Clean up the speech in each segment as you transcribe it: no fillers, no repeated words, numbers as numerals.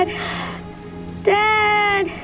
Dad! Dad!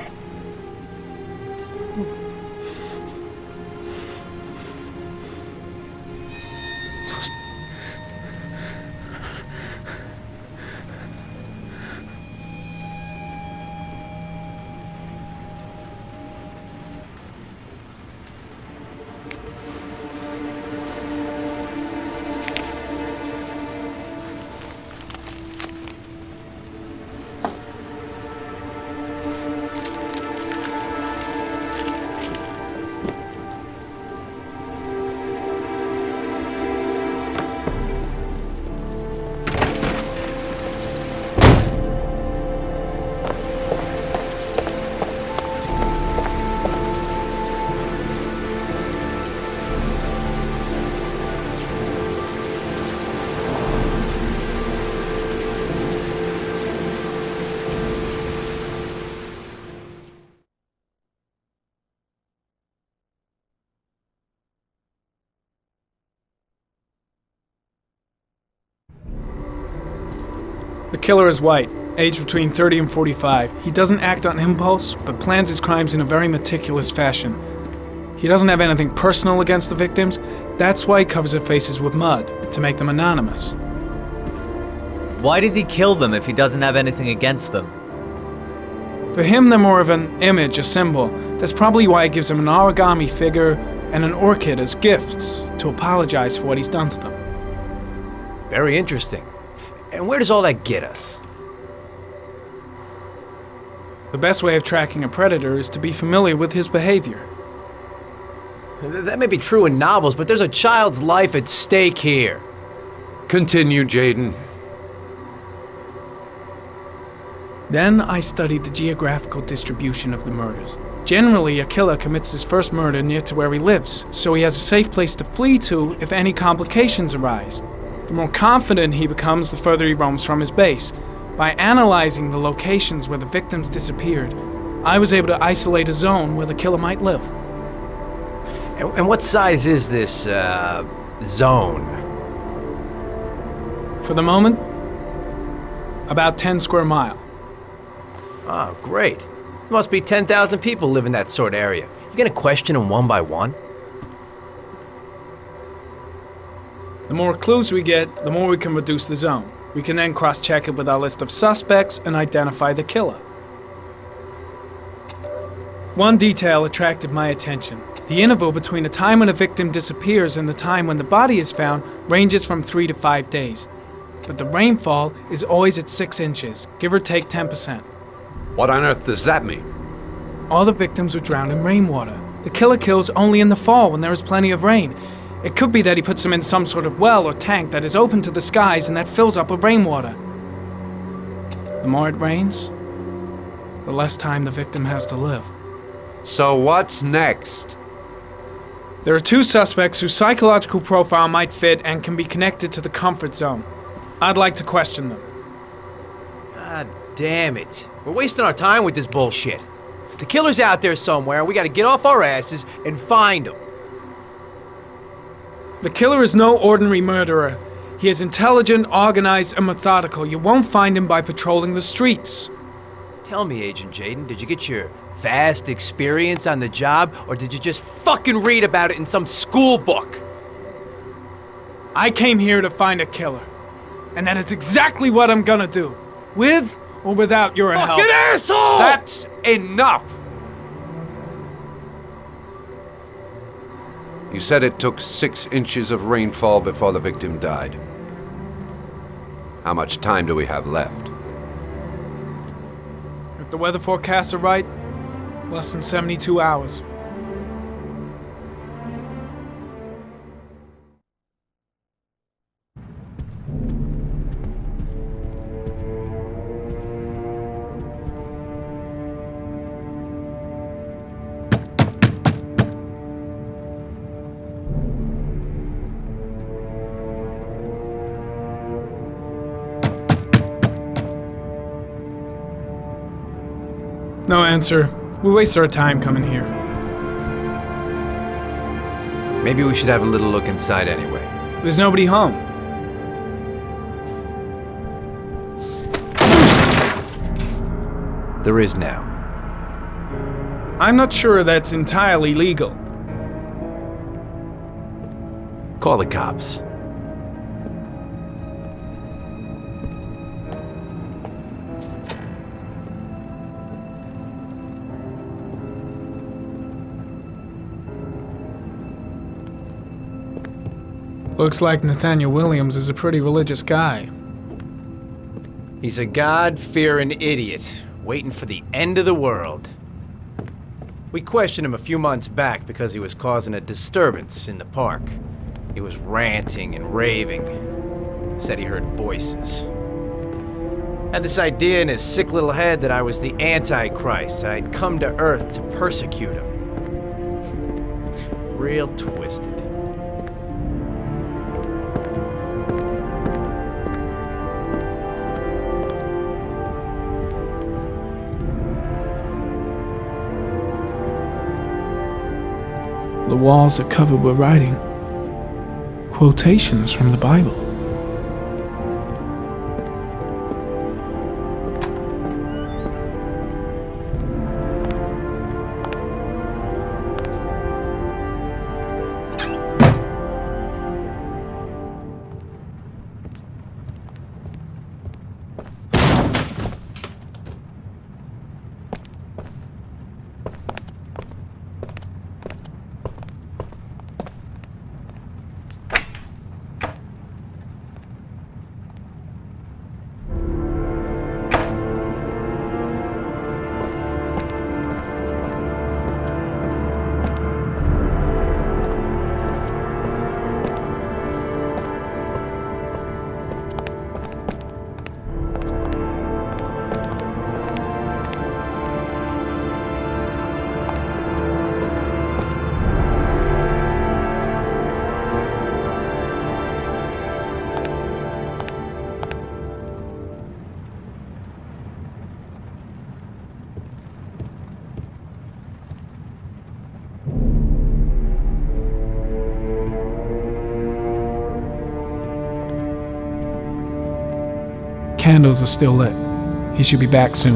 The killer is white, aged between 30 and 45. He doesn't act on impulse, but plans his crimes in a very meticulous fashion. He doesn't have anything personal against the victims. That's why he covers their faces with mud, to make them anonymous. Why does he kill them if he doesn't have anything against them? For him, they're more of an image, a symbol. That's probably why he gives them an origami figure and an orchid as gifts, to apologize for what he's done to them. Very interesting. And where does all that get us? The best way of tracking a predator is to be familiar with his behavior. That may be true in novels, but there's a child's life at stake here. Continue, Jaden. Then I studied the geographical distribution of the murders. Generally, a killer commits his first murder near to where he lives, so he has a safe place to flee to if any complications arise. The more confident he becomes, the further he roams from his base. By analyzing the locations where the victims disappeared, I was able to isolate a zone where the killer might live. And what size is this, zone? For the moment, about 10 square miles. Oh, great. There must be 10,000 people live in that sort of area. You gonna question them one by one? The more clues we get, the more we can reduce the zone. We can then cross-check it with our list of suspects and identify the killer. One detail attracted my attention. The interval between the time when a victim disappears and the time when the body is found ranges from 3 to 5 days. But the rainfall is always at 6 inches, give or take 10%. What on earth does that mean? All the victims were drowned in rainwater. The killer kills only in the fall when there is plenty of rain. It could be that he puts them in some sort of well or tank that is open to the skies and that fills up with rainwater. The more it rains, the less time the victim has to live. So what's next? There are 2 suspects whose psychological profile might fit and can be connected to the comfort zone. I'd like to question them. God damn it. We're wasting our time with this bullshit. The killer's out there somewhere, and we gotta get off our asses and find him. The killer is no ordinary murderer. He is intelligent, organized, and methodical. You won't find him by patrolling the streets. Tell me, Agent Jaden, did you get your vast experience on the job, or did you just fucking read about it in some school book? I came here to find a killer. And that is exactly what I'm gonna do. With or without your help. Fucking asshole! That's enough! You said it took 6 inches of rainfall before the victim died. How much time do we have left? If the weather forecasts are right, less than 72 hours. No answer. We waste our time coming here. Maybe we should have a little look inside anyway. There's nobody home. There is now. I'm not sure that's entirely legal. Call the cops. Looks like Nathaniel Williams is a pretty religious guy. He's a God-fearing idiot, waiting for the end of the world. We questioned him a few months back because he was causing a disturbance in the park. He was ranting and raving. Said he heard voices. Had this idea in his sick little head that I was the Antichrist. I'd come to Earth to persecute him. Real twisted. The walls are covered with writing. Quotations from the Bible. Candles are still lit. He should be back soon.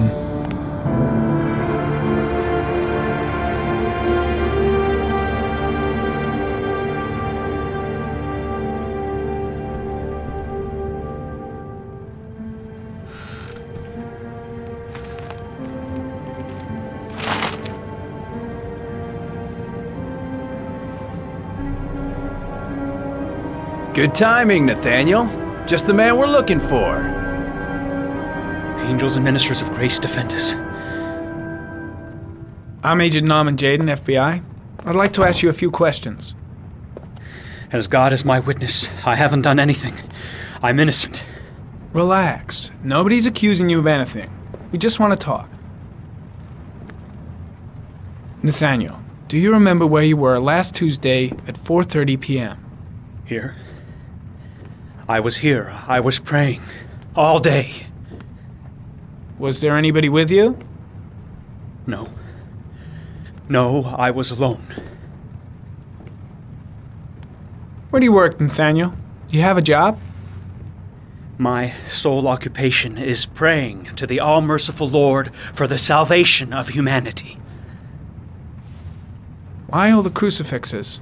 Good timing, Nathaniel. Just the man we're looking for. Angels and ministers of grace defend us. I'm Agent Norman Jaden, FBI. I'd like to ask you a few questions. As God is my witness, I haven't done anything. I'm innocent. Relax. Nobody's accusing you of anything. We just want to talk. Nathaniel, do you remember where you were last Tuesday at 4:30 p.m.? Here? I was here. I was praying. All day. Was there anybody with you? No. No, I was alone. Where do you work, Nathaniel? Do you have a job? My sole occupation is praying to the all-merciful Lord for the salvation of humanity. Why all the crucifixes?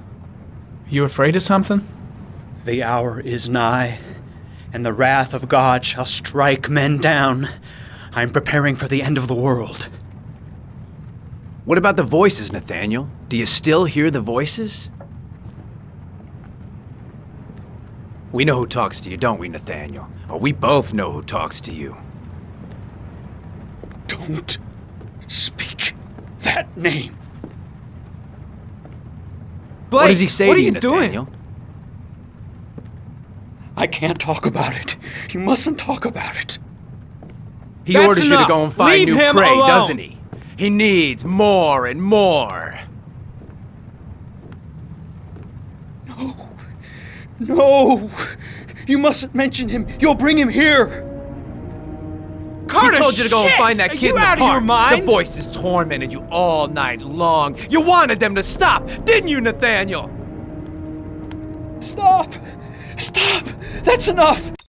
Are you afraid of something? The hour is nigh, and the wrath of God shall strike men down. I'm preparing for the end of the world. What about the voices, Nathaniel? Do you still hear the voices? We know who talks to you, don't we, Nathaniel? Or we both know who talks to you. Don't speak that name. Blake, what does he say what to are you, you doing? Nathaniel? I can't talk about it. You mustn't talk about it. He That's orders you enough. to go and find Leave new him prey, alone. doesn't he? He needs more and more. No. No. You mustn't mention him. You'll bring him here. He told you to go and find that Are kid you in the out of your park. mind? The voices tormented you all night long. You wanted them to stop, didn't you, Nathaniel? Stop. Stop. That's enough.